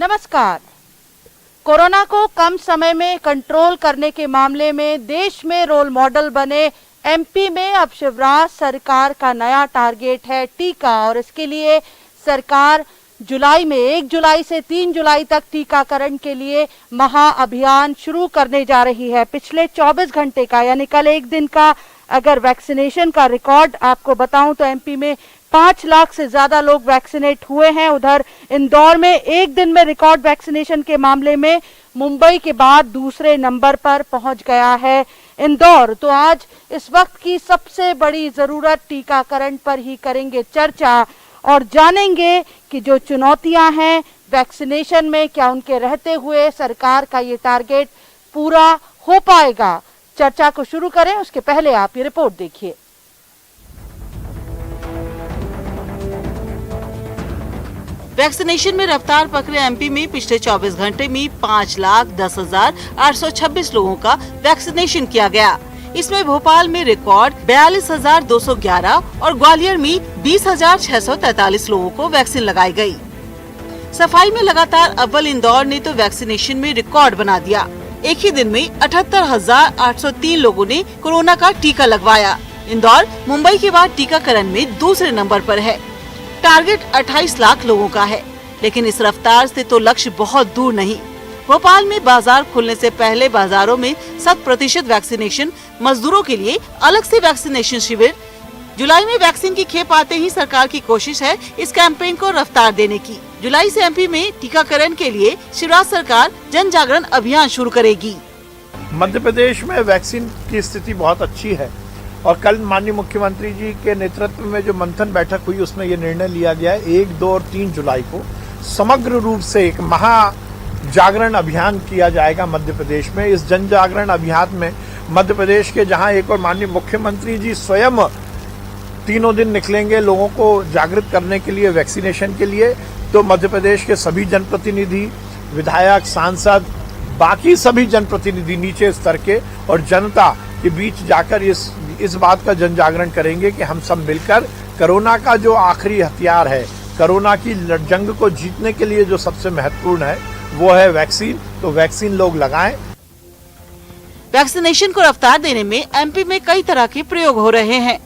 नमस्कार। कोरोना को कम समय में कंट्रोल करने के मामले में देश में रोल मॉडल बने एमपी में अब शिवराज सरकार का नया टारगेट है टीका, और इसके लिए सरकार जुलाई में 1 जुलाई से 3 जुलाई तक टीकाकरण के लिए महाअभियान शुरू करने जा रही है। पिछले 24 घंटे का यानी कल एक दिन का अगर वैक्सीनेशन का रिकॉर्ड आपको बताऊं तो एमपी में 5 लाख से ज्यादा लोग वैक्सीनेट हुए हैं। उधर इंदौर में एक दिन में रिकॉर्ड वैक्सीनेशन के मामले में मुंबई के बाद दूसरे नंबर पर पहुंच गया है इंदौर। तो आज इस वक्त की सबसे बड़ी जरूरत टीकाकरण पर ही करेंगे चर्चा और जानेंगे कि जो चुनौतियां हैं वैक्सीनेशन में, क्या उनके रहते हुए सरकार का ये टारगेट पूरा हो पाएगा। चर्चा को शुरू करें उसके पहले आप ये रिपोर्ट देखिए। वैक्सीनेशन में रफ्तार पकड़े एमपी में पिछले 24 घंटे में 5,10,826 लोगों का वैक्सीनेशन किया गया। इसमें भोपाल में रिकॉर्ड 42,211 और ग्वालियर में 20,643 लोगों को वैक्सीन लगाई गई। सफाई में लगातार अव्वल इंदौर ने तो वैक्सीनेशन में रिकॉर्ड बना दिया। एक ही दिन में 78,803 लोगों ने कोरोना का टीका लगवाया। इंदौर मुंबई के बाद टीकाकरण में दूसरे नंबर पर है। टारगेट 28 लाख लोगों का है, लेकिन इस रफ्तार से तो लक्ष्य बहुत दूर नहीं। भोपाल में बाजार खुलने से पहले बाजारों में 100% वैक्सीनेशन, मजदूरों के लिए अलग से वैक्सीनेशन शिविर। जुलाई में वैक्सीन की खेप आते ही सरकार की कोशिश है इस कैंपेन को रफ्तार देने की। जुलाई से एमपी में टीकाकरण के लिए शिवराज सरकार जन जागरण अभियान शुरू करेगी। मध्य प्रदेश में वैक्सीन की स्थिति बहुत अच्छी है और कल माननीय मुख्यमंत्री जी के नेतृत्व में जो मंथन बैठक हुई उसमें ये निर्णय लिया गया है 1, 2 और 3 जुलाई को समग्र रूप से एक महा जागरण अभियान किया जाएगा मध्य प्रदेश में। इस जन जागरण अभियान में मध्य प्रदेश के जहां एक और माननीय मुख्यमंत्री जी स्वयं तीनों दिन निकलेंगे लोगों को जागृत करने के लिए, वैक्सीनेशन के लिए, तो मध्य प्रदेश के सभी जनप्रतिनिधि, विधायक, सांसद, बाकी सभी जनप्रतिनिधि नीचे स्तर के और जनता के बीच जाकर इस बात का जन जागरण करेंगे कि हम सब मिलकर कोरोना का जो आखिरी हथियार है, कोरोना की जंग को जीतने के लिए जो सबसे महत्वपूर्ण है वो है वैक्सीन। तो वैक्सीन लोग लगाएं। वैक्सीनेशन को रफ्तार देने में एमपी में कई तरह के प्रयोग हो रहे हैं।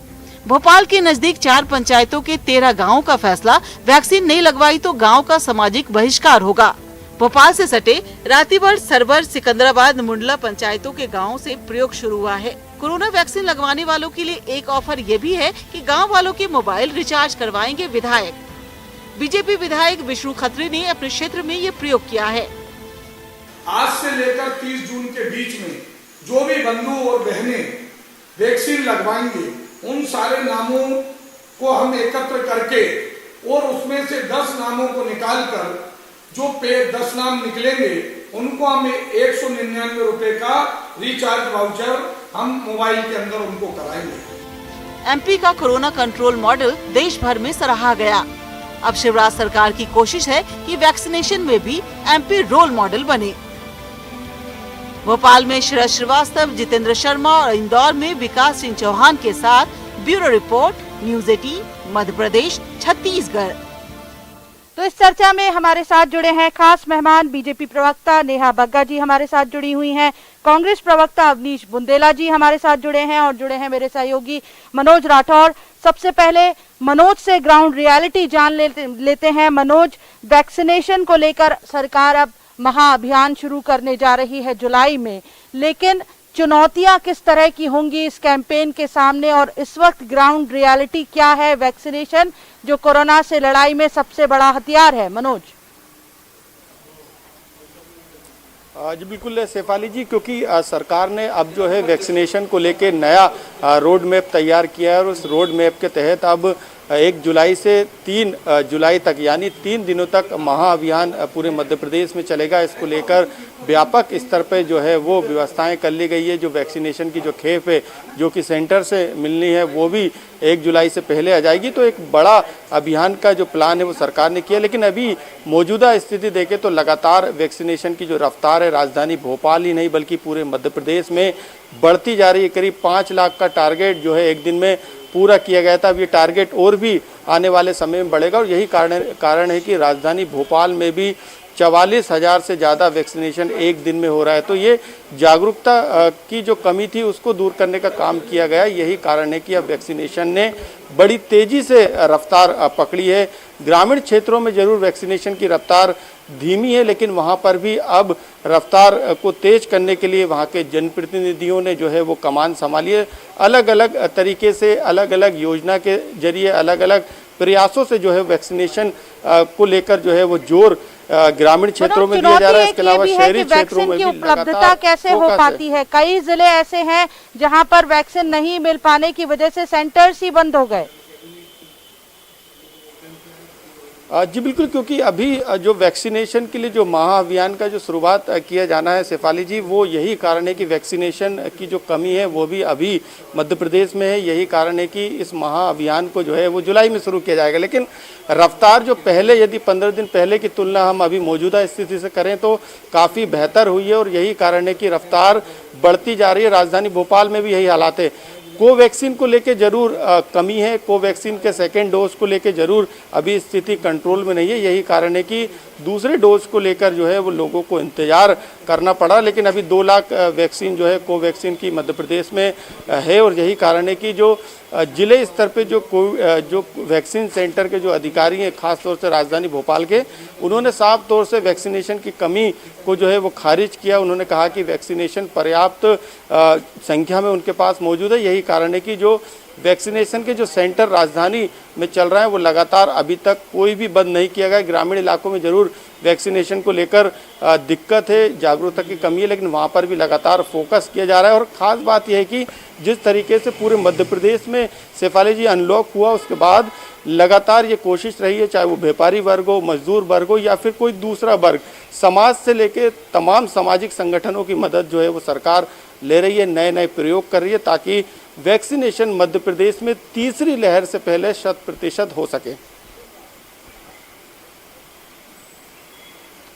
भोपाल के नजदीक 4 पंचायतों के 13 गांवों का फैसला, वैक्सीन नहीं लगवाई तो गांव का सामाजिक बहिष्कार होगा। भोपाल से सटे रातीबड़, सरवर, सिकंदराबाद, मुंडला पंचायतों के गांवों से प्रयोग शुरू हुआ है। कोरोना वैक्सीन लगवाने वालों के लिए एक ऑफर ये भी है कि गांव वालों के मोबाइल रिचार्ज करवाएंगे विधायक। बीजेपी विधायक विष्णु खत्री ने अपने क्षेत्र में ये प्रयोग किया है। आज से लेकर 30 जून के बीच में जो भी बंधु और बहनें वैक्सीन लगवाएंगे उन सारे नामों को हम एकत्र करके और उसमें से 10 नामों को निकालकर जो 10 नाम निकलेंगे उनको हम 199 रुपए का रिचार्ज वाउचर हम मोबाइल के अंदर उनको कराएंगे। एमपी का कोरोना कंट्रोल मॉडल देश भर में सराहा गया। अब शिवराज सरकार की कोशिश है कि वैक्सीनेशन में भी एमपी रोल मॉडल बने। भोपाल में शरद श्रीवास्तव, जितेंद्र शर्मा और इंदौर में विकास सिंह चौहान के साथ bureau report, news 18, Madhya Pradesh, Chhattisgarh. तो इस चर्चा में हमारे साथ जुड़े हैं खास मेहमान। बीजेपी प्रवक्ता नेहा बग्गा जी हमारे साथ जुड़ी हुई हैं, कांग्रेस प्रवक्ता अवनीश बुंदेला जी हमारे साथ जुड़े हैं और जुड़े हैं मेरे सहयोगी मनोज राठौर। सबसे पहले मनोज से ग्राउंड रियलिटी जान लेते हैं। मनोज, वैक्सीनेशन को लेकर सरकार अब महाअभियान शुरू करने जा रही है जुलाई में, लेकिन चुनौतियां किस तरह की होंगी इस कैंपेन के सामने और इस वक्त ग्राउंड रियलिटी क्या है वैक्सीनेशन जो कोरोना से लड़ाई में सबसे बड़ा हथियार है? मनोज। जी बिल्कुल शेफाली जी, क्योंकि सरकार ने अब जो है वैक्सीनेशन को लेके नया रोड मैप तैयार किया है और उस रोड मैप के तहत अब 1 जुलाई से 3 जुलाई तक यानी 3 दिनों तक महाअभियान पूरे मध्य प्रदेश में चलेगा। इसको लेकर व्यापक स्तर पे जो है वो व्यवस्थाएं कर ली गई है। जो वैक्सीनेशन की जो खेप है जो कि सेंटर से मिलनी है वो भी 1 जुलाई से पहले आ जाएगी। तो एक बड़ा अभियान का जो प्लान है वो सरकार ने किया, लेकिन अभी मौजूदा स्थिति देखें तो लगातार वैक्सीनेशन की जो रफ्तार है राजधानी भोपाल ही नहीं बल्कि पूरे मध्य प्रदेश में बढ़ती जा रही है। करीब 5 लाख का टारगेट जो है एक दिन में पूरा किया गया था। अब ये टारगेट और भी आने वाले समय में बढ़ेगा और यही कारण है कि राजधानी भोपाल में भी 44,000 से ज़्यादा वैक्सीनेशन एक दिन में हो रहा है। तो ये जागरूकता की जो कमी थी उसको दूर करने का काम किया गया। यही कारण है कि अब वैक्सीनेशन ने बड़ी तेज़ी से रफ्तार पकड़ी है। ग्रामीण क्षेत्रों में जरूर वैक्सीनेशन की रफ्तार धीमी है, लेकिन वहाँ पर भी अब रफ्तार को तेज करने के लिए वहाँ के जनप्रतिनिधियों ने जो है वो कमान संभाली है। अलग अलग तरीके से, अलग अलग योजना के जरिए, अलग अलग प्रयासों से जो है वैक्सीनेशन को लेकर जो है वो जोर ग्रामीण क्षेत्रों में दिया जा रहा है। इसके अलावा शहरी क्षेत्रों में भी उपलब्धता कैसे हो पाती है? कई जिले ऐसे हैं जहां पर वैक्सीन नहीं मिल पाने की वजह से सेंटर्स ही बंद हो गए। जी बिल्कुल, क्योंकि अभी जो वैक्सीनेशन के लिए जो महाअभियान का जो शुरुआत किया जाना है शेफाली जी, वो यही कारण है कि वैक्सीनेशन की जो कमी है वो भी अभी मध्य प्रदेश में है। यही कारण है कि इस महाअभियान को जो है वो जुलाई में शुरू किया जाएगा, लेकिन रफ्तार जो पहले, यदि 15 दिन पहले की तुलना हम अभी मौजूदा स्थिति से करें तो काफ़ी बेहतर हुई है और यही कारण है कि रफ्तार बढ़ती जा रही है। राजधानी भोपाल में भी यही हालात है। कोवैक्सीन को लेके जरूर कमी है, कोवैक्सीन के सेकेंड डोज को लेके जरूर अभी स्थिति कंट्रोल में नहीं है। यही कारण है कि दूसरे डोज को लेकर जो है वो लोगों को इंतजार करना पड़ा, लेकिन अभी 2 लाख वैक्सीन जो है कोवैक्सीन की मध्य प्रदेश में है। और यही कारण है कि जो जिले स्तर पे जो वैक्सीन सेंटर के जो अधिकारी हैं, खासतौर से राजधानी भोपाल के, उन्होंने साफ तौर से वैक्सीनेशन की कमी को जो है वो खारिज किया। उन्होंने कहा कि वैक्सीनेशन पर्याप्त संख्या में उनके पास मौजूद है। यही कारण है कि जो वैक्सीनेशन के जो सेंटर राजधानी में चल रहा है वो लगातार अभी तक कोई भी बंद नहीं किया गया। ग्रामीण इलाकों में जरूर वैक्सीनेशन को लेकर दिक्कत है, जागरूकता की कमी है, लेकिन वहाँ पर भी लगातार फोकस किया जा रहा है। और ख़ास बात यह है कि जिस तरीके से पूरे मध्य प्रदेश में शेफाली जी अनलॉक हुआ, उसके बाद लगातार ये कोशिश रही है, चाहे वो व्यापारी वर्ग हो, मजदूर वर्ग हो या फिर कोई दूसरा वर्ग, समाज से लेकर तमाम सामाजिक संगठनों की मदद जो है वो सरकार ले रही है, नए नए प्रयोग कर रही है ताकि वैक्सीनेशन मध्य प्रदेश में तीसरी लहर से पहले 100% हो सके।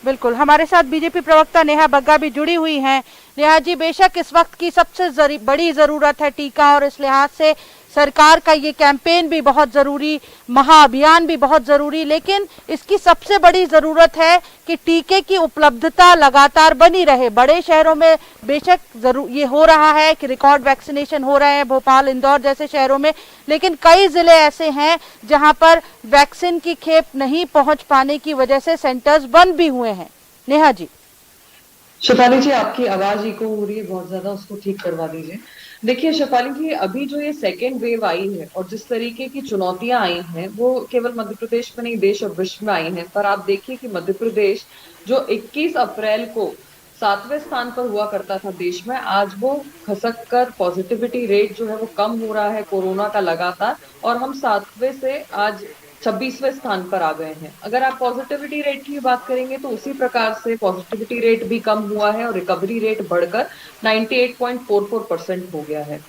बिल्कुल, हमारे साथ बीजेपी प्रवक्ता नेहा बग्गा भी जुड़ी हुई हैं। नेहा जी, बेशक इस वक्त की सबसे बड़ी जरूरत है टीका, और इस लिहाज से सरकार का ये कैंपेन भी बहुत जरूरी, महाअभियान भी बहुत जरूरी, लेकिन इसकी सबसे बड़ी जरूरत है कि टीके की उपलब्धता लगातार बनी रहे। बड़े शहरों में बेशक ये हो रहा है कि रिकॉर्ड वैक्सीनेशन हो रहे हैं, भोपाल, इंदौर जैसे शहरों में, लेकिन कई जिले ऐसे हैं जहां पर वैक्सीन की खेप नहीं पहुंच पाने की वजह से सेंटर्स बंद भी हुए हैं। नेहा जी। शेफाली जी, आपकी आवाज इको हो रही है बहुत ज्यादा, उसको ठीक करवा दीजिए। देखिए शेफाली जी, अभी जो ये सेकेंड वेव आई है और जिस तरीके की चुनौतियां आई हैं वो केवल मध्य प्रदेश में नहीं, देश और विश्व में आई हैं। पर आप देखिए कि मध्य प्रदेश जो 21 अप्रैल को 7वें स्थान पर हुआ करता था देश में, आज वो खसक कर पॉजिटिविटी रेट जो है वो कम हो रहा है कोरोना का लगातार, और हम 7वें से आज 26वें स्थान पर आ गए हैं। अगर आप पॉजिटिविटी रेट की बात करेंगे तो उसी प्रकार से पॉजिटिविटी रेट भी कम हुआ है और रिकवरी रेट बढ़कर 98.44% हो गया है।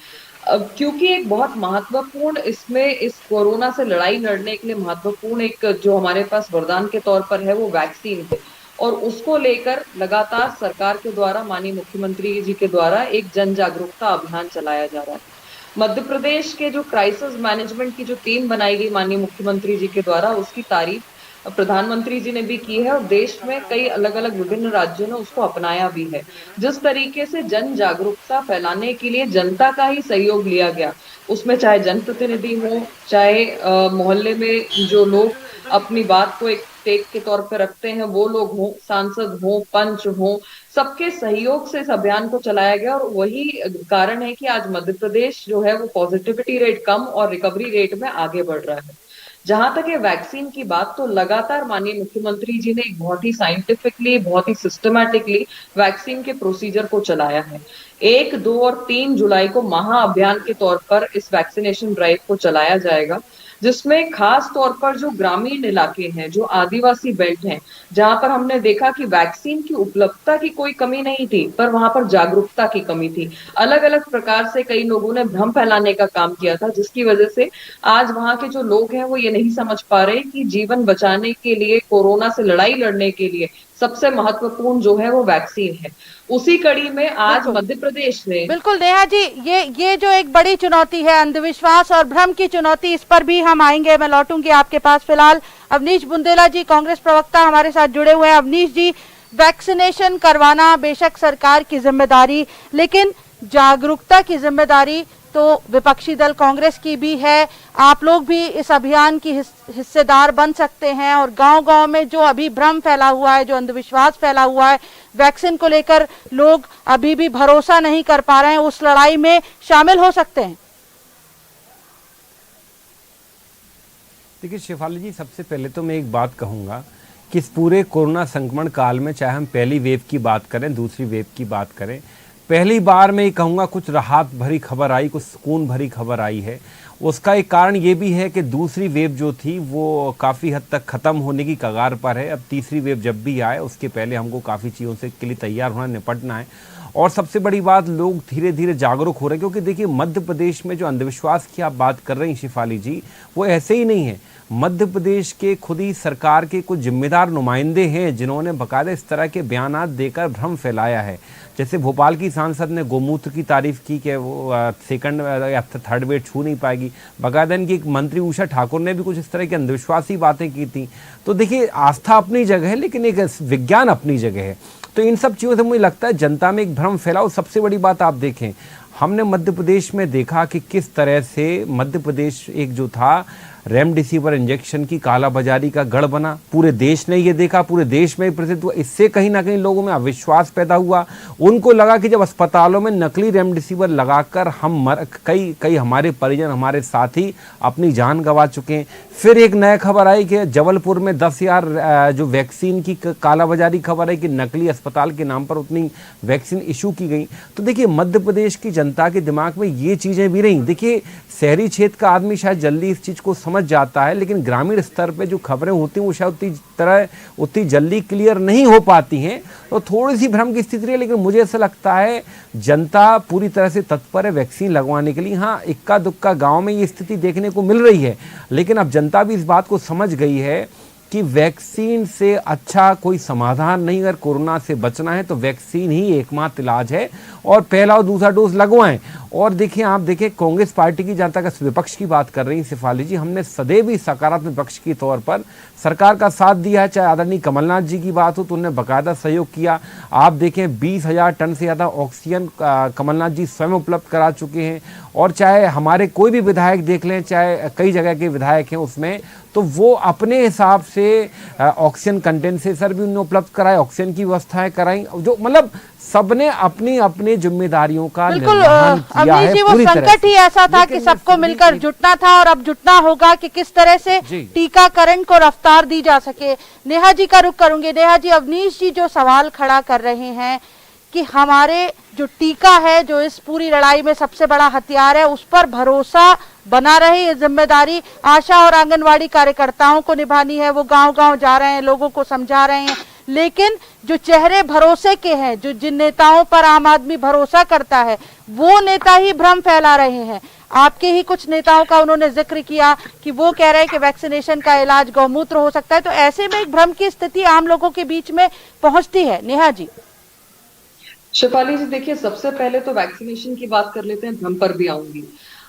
क्योंकि एक बहुत महत्वपूर्ण इसमें इस कोरोना से लड़ाई लड़ने के लिए महत्वपूर्ण एक जो हमारे पास वरदान के तौर पर है वो वैक्सीन है, और उसको लेकर लगातार सरकार के द्वारा, माननीय मुख्यमंत्री जी के द्वारा एक जन जागरूकता अभियान चलाया जा रहा है। मध्य प्रदेश के जो क्राइसिस मैनेजमेंट की जो टीम बनाई गई माननीय मुख्यमंत्री जी के द्वारा, उसकी तारीफ प्रधानमंत्री जी ने भी की है और देश में कई अलग अलग विभिन्न राज्यों ने उसको अपनाया भी है। जिस तरीके से जन जागरूकता फैलाने के लिए जनता का ही सहयोग लिया गया, उसमें चाहे जनप्रतिनिधि हो, चाहे मोहल्ले में जो लोग अपनी बात को एक टेक के तौर पर रखते हैं वो लोग हों, सांसद हों, पंच हों, सबके सहयोग से इस अभियान को चलाया गया। और वही कारण है कि आज मध्य प्रदेश जो है वो पॉजिटिविटी रेट कम और रिकवरी रेट में आगे बढ़ रहा है। जहां तक है वैक्सीन की बात, तो लगातार माननीय मुख्यमंत्री जी ने एक बहुत ही साइंटिफिकली, बहुत ही सिस्टमैटिकली वैक्सीन के प्रोसीजर को चलाया है। 1, 2 और 3 जुलाई को महाअभियान के तौर पर इस वैक्सीनेशन ड्राइव को चलाया जाएगा, जिसमें खास तौर पर जो ग्रामीण इलाके हैं, जो आदिवासी बेल्ट हैं, जहां पर हमने देखा कि वैक्सीन की उपलब्धता की कोई कमी नहीं थी, पर वहां पर जागरूकता की कमी थी। अलग अलग प्रकार से कई लोगों ने भ्रम फैलाने का काम किया था, जिसकी वजह से आज वहां के जो लोग हैं वो ये नहीं समझ पा रहे कि जीवन बचाने के लिए, कोरोना से लड़ाई लड़ने के लिए सबसे महत्वपूर्ण जो है वो वैक्सीन है। उसी कड़ी में आज बिल्कुल। मध्य प्रदेश ने बिल्कुल नेहा जी, ये जो एक बड़ी चुनौती है, अंधविश्वास और भ्रम की चुनौती, इस पर भी हम आएंगे। मैं लौटूंगी आपके पास। फिलहाल अवनीश बुंदेला जी, कांग्रेस प्रवक्ता, हमारे साथ जुड़े हुए हैं। अवनीश जी, वैक्सीनेशन करवाना बेशक सरकार की जिम्मेदारी, लेकिन जागरूकता की जिम्मेदारी तो विपक्षी दल कांग्रेस की भी है। आप लोग भी इस अभियान की हिस्सेदार बन सकते हैं और गांव-गांव में जो अभी भ्रम फैला हुआ है, जो अंधविश्वास फैला हुआ है, वैक्सीन को लेकर लोग अभी भी भरोसा नहीं कर पा रहे हैं, उस लड़ाई में शामिल हो सकते हैं। देखिए शेफाली जी, सबसे पहले तो मैं एक बात कहूँगा कि इस पूरे कोरोना संक्रमण काल में, चाहे हम पहली वेव की बात करें, दूसरी वेव की बात करें, पहली बार मैं ये कहूँगा कुछ राहत भरी खबर आई, कुछ सुकून भरी खबर आई है। उसका एक कारण ये भी है कि दूसरी वेव जो थी वो काफ़ी हद तक ख़त्म होने की कगार पर है। अब तीसरी वेव जब भी आए उसके पहले हमको काफ़ी चीज़ों से के लिए तैयार होना, निपटना है। और सबसे बड़ी बात, लोग धीरे धीरे जागरूक हो रहे हैं, क्योंकि देखिए मध्य प्रदेश में जो अंधविश्वास की आप बात कर रही हैं शेफाली जी, वो ऐसे ही नहीं है। मध्य प्रदेश के खुद ही सरकार के कुछ जिम्मेदार नुमाइंदे हैं जिन्होंने बाकायदा इस तरह के बयानात देकर भ्रम फैलाया है। जैसे भोपाल की सांसद ने गोमूत्र की तारीफ की कि वो सेकंड या थर्ड वेव छू नहीं पाएगी। बाकायदा इनकी एक मंत्री उषा ठाकुर ने भी कुछ इस तरह की अंधविश्वासी बातें की थी। तो देखिए, आस्था अपनी जगह है, लेकिन एक विज्ञान अपनी जगह है। तो इन सब चीज़ों से मुझे लगता है जनता में एक भ्रम फैला। और सबसे बड़ी बात आप देखें, हमने मध्य प्रदेश में देखा कि किस तरह से मध्य प्रदेश एक जो था रेमडेसिविर इंजेक्शन की कालाबाजारी का गढ़ बना। पूरे देश ने ये देखा, पूरे देश में प्रसिद्ध हुआ। इससे कहीं ना कहीं लोगों में अविश्वास पैदा हुआ। उनको लगा कि जब अस्पतालों में नकली रेमडेसिविर लगाकर हम कई हमारे परिजन, हमारे साथी अपनी जान गंवा चुके हैं। फिर एक नया खबर आई कि जबलपुर में 10,000 जो वैक्सीन की कालाबाजारी खबर है कि नकली अस्पताल के नाम पर उतनी वैक्सीन इशू की गई। तो देखिए, मध्य प्रदेश की जनता के दिमाग में ये चीज़ें भी रहीं। देखिए, शहरी क्षेत्र का आदमी शायद जल्दी इस चीज़ को समझ जाता है, लेकिन ग्रामीण स्तर पे जो खबरें होती हैं वो शायद उतनी जल्दी क्लियर नहीं हो पाती हैं। तो थोड़ी सी भ्रम की स्थिति है, लेकिन मुझे ऐसा लगता है जनता पूरी तरह से तत्पर है वैक्सीन लगवाने के लिए। हाँ, इक्का दुक्का गांव में ये स्थिति देखने को मिल रही है, लेकिन अब जनता भी इस बात को समझ गई है कि वैक्सीन से अच्छा कोई समाधान नहीं। अगर कोरोना से बचना है तो वैक्सीन ही एकमात्र इलाज है, और पहला और दूसरा डोज लगवाएं। और देखिए, आप देखिए, कांग्रेस पार्टी की जनता का विपक्ष की बात कर रही हैं शेफाली जी, हमने सदैव ही सकारात्मक पक्ष के तौर पर सरकार का साथ दिया है। चाहे आदरणीय कमलनाथ जी की बात हो तो उन्होंने बाकायदा सहयोग किया। आप देखें, 20,000 टन से ज़्यादा ऑक्सीजन कमलनाथ जी स्वयं उपलब्ध करा चुके हैं। और चाहे हमारे कोई भी विधायक देख लें, चाहे कई जगह के विधायक हैं उसमें, तो वो अपने हिसाब से ऑक्सीजन कंडेंसेटर भी उन्होंने उपलब्ध कराए, ऑक्सीजन की व्यवस्थाएं कराई। जो मतलब सबने अपनी अपनी जिम्मेदारियों का बिल्कुल निर्वहन किया है जी, वो पूरी तरह संकट से। ही ऐसा था कि लेकिन सबको मिलकर जुटना था, और अब जुटना होगा कि किस तरह से जी। टीकाकरण को रफ्तार दी जा सके। नेहा जी का रुख करूंगी। नेहा जी, अवनीश जी जो सवाल खड़ा कर रहे हैं कि हमारे जो टीका है, जो इस पूरी लड़ाई में सबसे बड़ा हथियार है, उस पर भरोसा बना रहे, ये जिम्मेदारी आशा और आंगनवाड़ी कार्यकर्ताओं को निभानी है। वो गांव-गांव जा रहे हैं, लोगों को समझा रहे हैं, लेकिन जो चेहरे भरोसे के हैं, जो जिन नेताओं पर आम आदमी भरोसा करता है, वो नेता ही भ्रम फैला रहे हैं। आपके ही कुछ नेताओं का उन्होंने जिक्र किया कि वो कह रहे हैं कि वैक्सीनेशन का इलाज गौमूत्र हो सकता है। तो ऐसे में एक भ्रम की स्थिति आम लोगों के बीच में पहुंचती है। नेहा जी, शेफाली जी, देखिए, सबसे पहले तो वैक्सीनेशन की बात कर लेते हैं, भ्रम पर भी आऊंगी।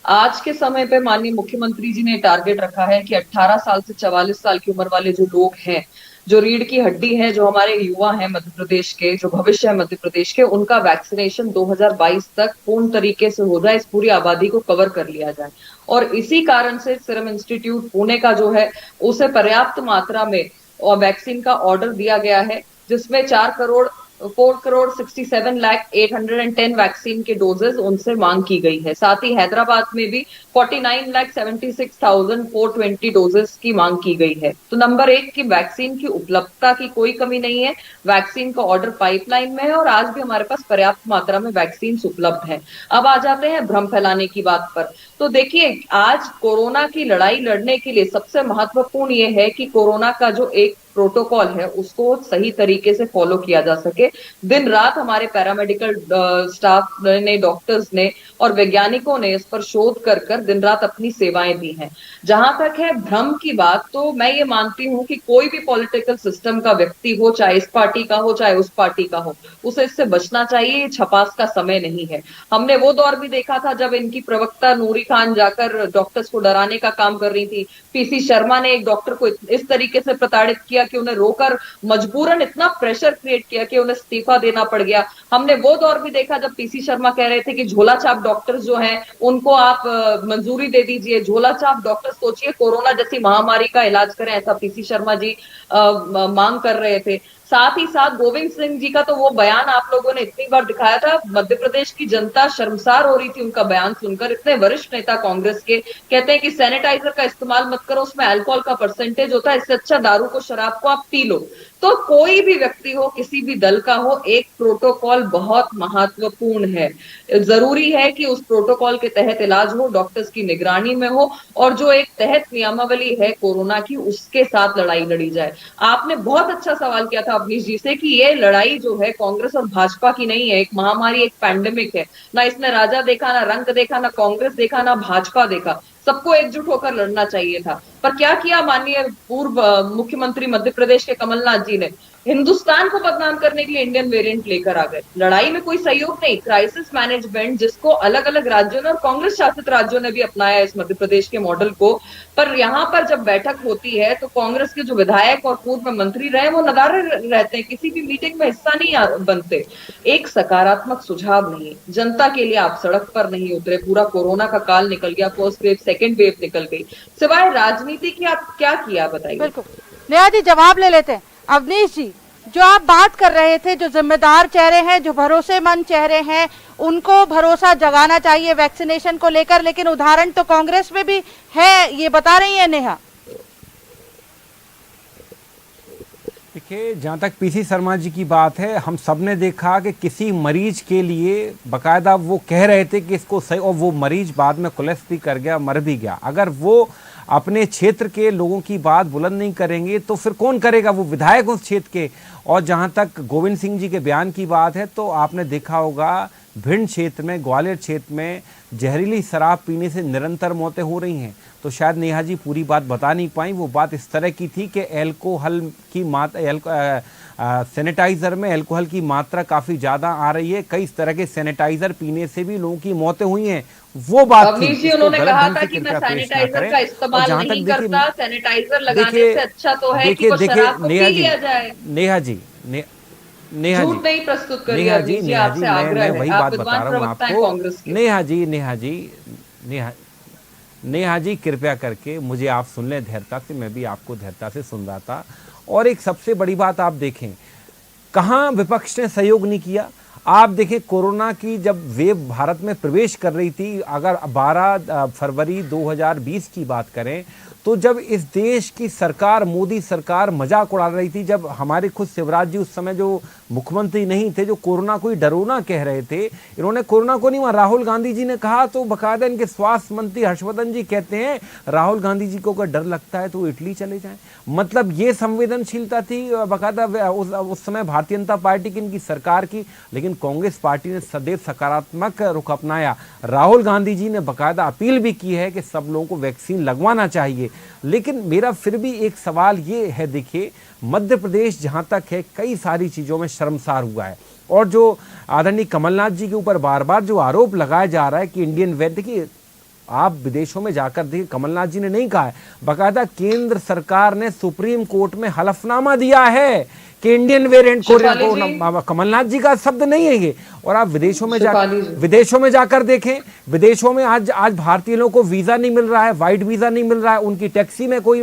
आज के समय पे माननीय मुख्यमंत्री जी ने टारगेट रखा है कि 18 साल से 44 साल की उम्र वाले जो लोग हैं, जो रीढ़ की हड्डी है, जो हमारे युवा हैं मध्य प्रदेश के, जो भविष्य है मध्य प्रदेश के, उनका वैक्सीनेशन 2022 तक पूर्ण तरीके से हो जाए, इस पूरी आबादी को कवर कर लिया जाए। और इसी कारण से सीरम इंस्टीट्यूट पुणे का जो है, उसे पर्याप्त मात्रा में वैक्सीन का ऑर्डर दिया गया है, जिसमें 4,67,810 वैक्सीन के डोजेस उनसे मांग की गई है। साथ ही हैदराबाद में भी 49,76,420 डोजेस की मांग की गई है। तो नंबर 1 की वैक्सीन की उपलब्धता की कोई कमी नहीं है। वैक्सीन का ऑर्डर पाइपलाइन में है और आज भी हमारे पास पर्याप्त मात्रा में वैक्सीन उपलब्ध है। अब आ जाते हैं भ्रम फैलाने की बात पर। तो देखिए, आज कोरोना की लड़ाई लड़ने के लिए सबसे महत्वपूर्ण ये है कि कोरोना का जो एक प्रोटोकॉल है उसको सही तरीके से फॉलो किया जा सके। दिन रात हमारे पैरामेडिकल स्टाफ ने, डॉक्टर्स ने और वैज्ञानिकों ने इस पर शोध कर कर दिन रात अपनी सेवाएं दी हैं। जहां तक है भ्रम की बात, तो मैं ये मानती हूं कि कोई भी पॉलिटिकल सिस्टम का व्यक्ति हो, चाहे इस पार्टी का हो चाहे उस पार्टी का हो, उसे इससे बचना चाहिए। ये छपास का समय नहीं है। हमने वो दौर भी देखा था जब इनकी प्रवक्ता नूरी खान जाकर डॉक्टर्स को डराने का काम कर रही थी। पीसी शर्मा ने एक डॉक्टर को इस तरीके से प्रताड़ित किया कि उन्हें रोकर मजबूरन इतना प्रेशर क्रिएट किया कि उन्हें इस्तीफा देना पड़ गया। हमने वो दौर भी देखा जब पीसी शर्मा कह रहे थे कि झोला छाप डॉक्टर्स जो हैं उनको आप मंजूरी दे दीजिए। झोला छाप डॉक्टर्स, सोचिए, कोरोना जैसी महामारी का इलाज करें, ऐसा पीसी शर्मा जी मांग कर रहे थे। साथ ही साथ गोविंद सिंह जी का तो वो बयान आप लोगों ने इतनी बार दिखाया था, मध्य प्रदेश की जनता शर्मसार हो रही थी उनका बयान सुनकर। इतने वरिष्ठ नेता कांग्रेस के कहते हैं कि सैनिटाइजर का इस्तेमाल मत करो, उसमें अल्कोहल का परसेंटेज होता है, इससे अच्छा दारू को, शराब को आप पी लो। तो कोई भी व्यक्ति हो, किसी भी दल का हो, एक प्रोटोकॉल बहुत महत्वपूर्ण है। जरूरी है कि उस प्रोटोकॉल के तहत इलाज हो, डॉक्टर्स की निगरानी में हो और जो एक तहत नियमावली है कोरोना की उसके साथ लड़ाई लड़ी जाए। आपने बहुत अच्छा सवाल किया था अवनीश जी से कि ये लड़ाई जो है कांग्रेस और भाजपा की नहीं है, एक महामारी, एक पैंडेमिक है। ना इसने राजा देखा, ना रंग देखा, ना कांग्रेस देखा, ना भाजपा देखा। सबको एकजुट होकर लड़ना चाहिए था। पर क्या किया माननीय पूर्व मुख्यमंत्री मध्य प्रदेश के कमलनाथ जी ने? हिंदुस्तान को बदनाम करने के लिए इंडियन वेरिएंट लेकर आ गए। लड़ाई में कोई सहयोग नहीं, क्राइसिस मैनेजमेंट, जिसको अलग अलग राज्यों ने और कांग्रेस शासित राज्यों ने भी अपनाया इस मध्य प्रदेश के मॉडल को। पर यहाँ पर जब बैठक होती है तो कांग्रेस के जो विधायक और पूर्व मंत्री रहे वो नदारे रहते हैं, किसी भी मीटिंग में हिस्सा नहीं बनते। एक सकारात्मक सुझाव नहीं, जनता के लिए आप सड़क पर नहीं उतरे। पूरा कोरोना का काल निकल गया, फर्स्ट वेव सेकेंड वेव निकल गई, सिवाय राजनीति की आप क्या किया बताइए? बिल्कुल, नेहा जी जवाब ले लेते हैं। अवनीश जी, जो आप बात कर रहे थे, जो जिम्मेदार चेहरे हैं, जो भरोसेमंद चेहरे हैं, उनको भरोसा जगाना चाहिए वैक्सीनेशन को लेकर, लेकिन उदाहरण तो कांग्रेस में भी है, ये बता रही है नेहा। देखिए, जहाँ तक पीसी शर्मा जी की बात है, हम सब ने देखा कि किसी मरीज के लिए बाकायदा वो कह रहे थे कि इसको सही, और वो मरीज बाद में कोलैप्स भी कर गया, मर भी गया। अगर वो अपने क्षेत्र के लोगों की बात बुलंद नहीं करेंगे तो फिर कौन करेगा? वो विधायक उस क्षेत्र के। और जहाँ तक गोविंद सिंह जी के बयान की बात है, तो आपने देखा होगा भिंड क्षेत्र में, ग्वालियर क्षेत्र में जहरीली शराब पीने से निरंतर मौतें हो रही हैं। तो शायद नेहा जी पूरी बात बता नहीं पाई। वो बात इस तरह की थी कि अल्कोहल की मात्रा, सैनिटाइज़र में अल्कोहल की मात्रा काफ़ी ज़्यादा आ रही है। कई तरह के सैनिटाइज़र पीने से भी लोगों की मौतें हुई हैं। वो बात थी। जी, उन्होंने कहा था कि मैं सैनिटाइजर का इस्तेमाल नहीं करता, सैनिटाइजर लगाने से अच्छा तो है कि वो शराब को पी लिया जाए। नेहा जी, झूठ नहीं प्रस्तुत करिए। नेहा जी, मैं वही बात बता रहा हूँ आपको। नेहा जी कृपया करके मुझे आप सुन लें धैर्यता से, मैं भी आपको धैर्यता से सुन रहा था। और एक सबसे बड़ी बात आप देखें, कहाँ विपक्ष ने सहयोग नहीं किया। आप देखें, कोरोना की जब वेव भारत में प्रवेश कर रही थी, अगर 12 फरवरी 2020 की बात करें, तो जब इस देश की सरकार, मोदी सरकार मजाक उड़ा रही थी, जब हमारे खुद शिवराज जी उस समय जो मुख्यमंत्री नहीं थे, जो कोरोना को ही डरोना कह रहे थे, इन्होंने कोरोना को नहीं, वहाँ राहुल गांधी जी ने कहा। तो बाकायदा इनके स्वास्थ्य मंत्री हर्षवर्धन जी कहते हैं राहुल गांधी जी को अगर डर लगता है तो इटली चले जाएं। मतलब ये संवेदनशीलता थी बाकायदा उस समय भारतीय जनता पार्टी की, इनकी सरकार की। लेकिन कांग्रेस पार्टी ने सदैव सकारात्मक रुख अपनाया। राहुल गांधी जी ने बाकायदा अपील भी की है कि सब लोगों को वैक्सीन लगवाना चाहिए। लेकिन मेरा फिर भी एक सवाल ये है, देखिए मध्य प्रदेश जहाँ तक है कई सारी चीज़ों में शर्मसार हुआ है। और जो आदरणीय कमलनाथ जी के ऊपर बार बार जो आरोप लगाया जा रहा है कि इंडियन वेरिएंट, देखिए आप विदेशों में जाकर देखिए, कमलनाथ जी ने नहीं कहा है, बाकायदा केंद्र सरकार ने सुप्रीम कोर्ट में हलफनामा दिया है कि इंडियन वेरिएंट कोरोना, कमलनाथ जी का शब्द नहीं है ये। और आप विदेशों में जाकर देखें, विदेशों में आज भारतीय लोगों को वीजा नहीं मिल रहा है, वाइट वीजा नहीं मिल रहा है, उनकी टैक्सी में कोई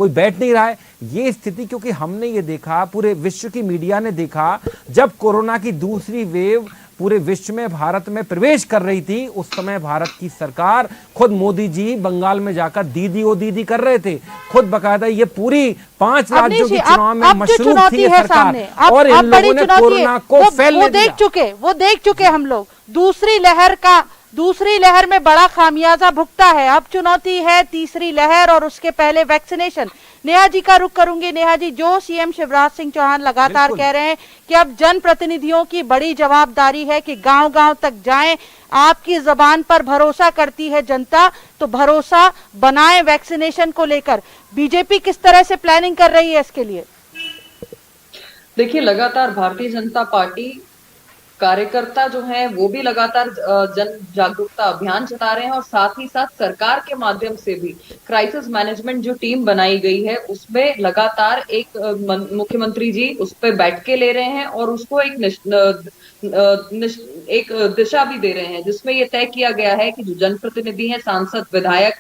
बैठ नहीं रहा है। ये स्थिति, क्योंकि हमने ये देखा, पूरे विश्व की मीडिया ने देखा, जब कोरोना की दूसरी वेव पूरे विश्व में भारत में प्रवेश कर रही थी, उस समय भारत की सरकार, खुद मोदी जी बंगाल में जाकर दीदी ओ दीदी कर रहे थे। खुद बकायदा ये पूरी 5 राज्यों के चुनाव में मशरूफ थी ये सरकार। और इन लोगों ने कोरोना को फैलने दिया। वो देख चुके हम लोग दूसरी लहर का दूसरी लहर में बड़ा खामियाजा भुगता है। अब चुनौती है तीसरी लहर और उसके पहले वैक्सीनेशन। नेहा जी का रुख करूंगी। नेहा जी, जो सीएम शिवराज सिंह चौहान लगातार कह रहे हैं कि अब जनप्रतिनिधियों की बड़ी जवाबदारी है कि गांव-गांव तक जाएं, आपकी जबान पर भरोसा करती है जनता, तो भरोसा बनाएं वैक्सीनेशन को लेकर। बीजेपी किस तरह से प्लानिंग कर रही है इसके लिए? देखिए, लगातार भारतीय जनता पार्टी कार्यकर्ता जो हैं वो भी लगातार जन जागरूकता अभियान चला रहे हैं और साथ ही साथ सरकार के माध्यम से भी क्राइसिस मैनेजमेंट जो टीम बनाई गई है उसमें लगातार एक मुख्यमंत्री जी उस पर बैठ के ले रहे हैं और उसको एक दिशा भी दे रहे हैं, जिसमें ये तय किया गया है कि जो जनप्रतिनिधि हैं, सांसद, विधायक,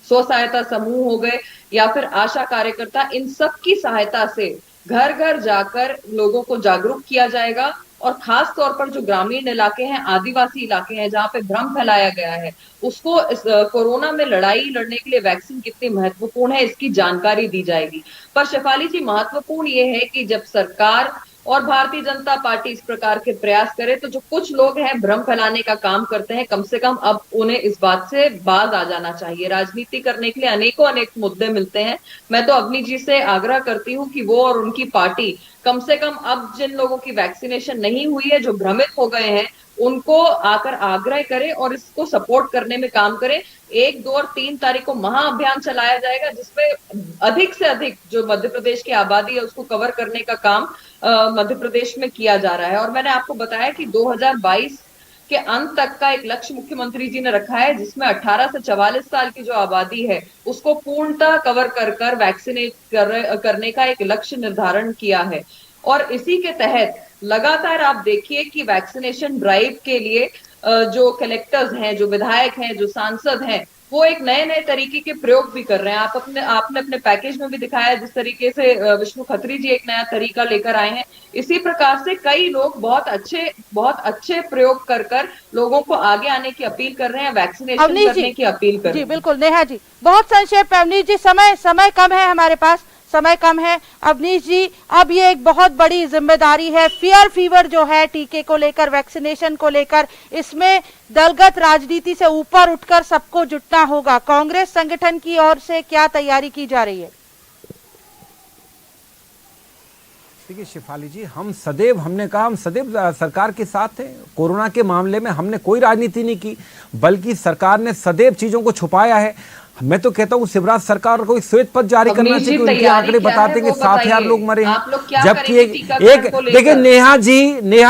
स्व सहायता समूह हो गए या फिर आशा कार्यकर्ता, इन सब की सहायता से घर घर जाकर लोगों को जागरूक किया जाएगा। और खास तौर पर जो ग्रामीण इलाके हैं, आदिवासी इलाके हैं, जहां पे भ्रम फैलाया गया है, उसको इस कोरोना में लड़ाई लड़ने के लिए वैक्सीन कितनी महत्वपूर्ण है इसकी जानकारी दी जाएगी। पर शेफाली जी, महत्वपूर्ण ये है कि जब सरकार और भारतीय जनता पार्टी इस प्रकार के प्रयास करे तो जो कुछ लोग हैं भ्रम फैलाने का काम करते हैं, कम से कम अब उन्हें इस बात से बाज आ जाना चाहिए। राजनीति करने के लिए अनेक मुद्दे मिलते हैं। मैं तो अवनी जी से आग्रह करती हूँ कि वो और उनकी पार्टी कम से कम अब जिन लोगों की वैक्सीनेशन नहीं हुई है, जो भ्रमित हो गए हैं, उनको आकर आग्रह करें और इसको सपोर्ट करने में काम करें। 1, 2 और 3 तारीख को महाअभियान चलाया जाएगा जिसमें अधिक से अधिक जो मध्य प्रदेश की आबादी है उसको कवर करने का काम मध्य प्रदेश में किया जा रहा है। और मैंने आपको बताया कि 2022 के अंत तक का एक लक्ष्य मुख्यमंत्री जी ने रखा है, जिसमें 18 से 44 साल की जो आबादी है उसको पूर्णतः कवर कर वैक्सीनेट करने का एक लक्ष्य निर्धारण किया है। और इसी के तहत लगातार आप देखिए कि वैक्सीनेशन ड्राइव के लिए जो कलेक्टर्स हैं, जो विधायक हैं, जो सांसद हैं, वो एक नए तरीके के प्रयोग भी कर रहे हैं। आपने अपने पैकेज में भी दिखाया जिस तरीके से विष्णु खत्री जी एक नया तरीका लेकर आए हैं। इसी प्रकार से कई लोग बहुत अच्छे प्रयोग कर लोगों को आगे आने की अपील कर रहे हैं, वैक्सीनेशन करने की अपील कर रहे हैं। जी बिल्कुल नेहा जी, बहुत संक्षेप में। अवनीश जी, समय कम है, हमारे पास समय कम है। अवनीश जी, अब ये एक बहुत बड़ी जिम्मेदारी है, फियर फीवर जो है टीके को लेकर, वैक्सीनेशन को लेकर, इसमें दलगत राजनीति से ऊपर उठकर सबको जुटना होगा। कांग्रेस संगठन की ओर से क्या तैयारी की जा रही है? देखिए शेफाली जी, हमने कहा हम सदैव सरकार के साथ हैं। कोरोना के मामले में हमने कोई राजनीति नहीं की, बल्कि सरकार ने सदैव चीजों को छुपाया है। मैं तो कहता हूँ शिवराज सरकार को एक श्वेत पत्र जारी करना चाहिए। उनके आंकड़े बताते हैं कि 7,000 लोग मरे हैं, जबकि एक देखिए नेहा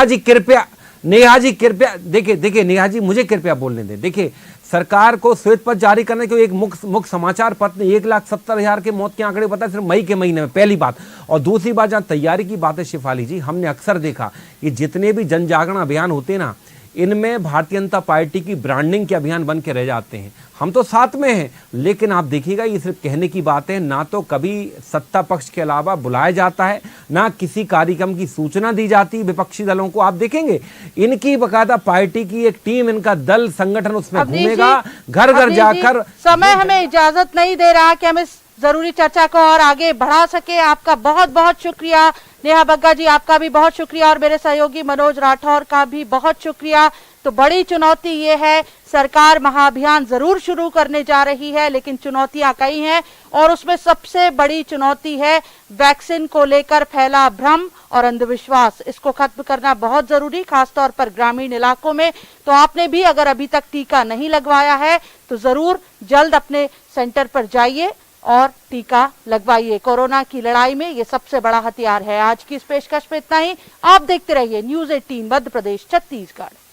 जी कृपया देखिए नेहा जी, मुझे कृपया बोलने दें। देखिए सरकार को श्वेत पत्र जारी करने के एक मुख्य समाचार पत्र ने 1,70,000 के मौत के आंकड़े बताए सिर्फ मई के महीने में, पहली बात। और दूसरी बात, जहां तैयारी की बात है शेफाली जी, हमने अक्सर देखा कि जितने भी जन जागरण अभियान होते हैं ना, इनमें भारतीय जनता पार्टी की ब्रांडिंग के अभियान बन के रह जाते हैं। हम तो साथ में हैं, लेकिन आप देखिएगा ये सिर्फ कहने की बात है। ना तो कभी सत्ता पक्ष के अलावा बुलाया जाता है, ना किसी कार्यक्रम की सूचना दी जाती विपक्षी दलों को। आप देखेंगे इनकी बकायदा पार्टी की एक टीम, इनका दल संगठन उसमें घूमेगा, घर घर जाकर। समय हमें इजाजत नहीं दे रहा कि हम इस जरूरी चर्चा को और आगे बढ़ा सके। आपका बहुत बहुत शुक्रिया नेहा बग्गा जी, आपका भी बहुत शुक्रिया, और मेरे सहयोगी मनोज राठौर का भी बहुत शुक्रिया। तो बड़ी चुनौती ये है, सरकार महाअभियान जरूर शुरू करने जा रही है, लेकिन चुनौतियां कई हैं, और उसमें सबसे बड़ी चुनौती है वैक्सीन को लेकर फैला भ्रम और अंधविश्वास। इसको खत्म करना बहुत जरूरी, खासतौर पर ग्रामीण इलाकों में। तो आपने भी अगर अभी तक टीका नहीं लगवाया है तो जरूर जल्द अपने सेंटर पर जाइए और टीका लगवाइए। कोरोना की लड़ाई में ये सबसे बड़ा हथियार है। आज की इस पेशकश में इतना ही। आप देखते रहिए News 18 मध्य प्रदेश छत्तीसगढ़।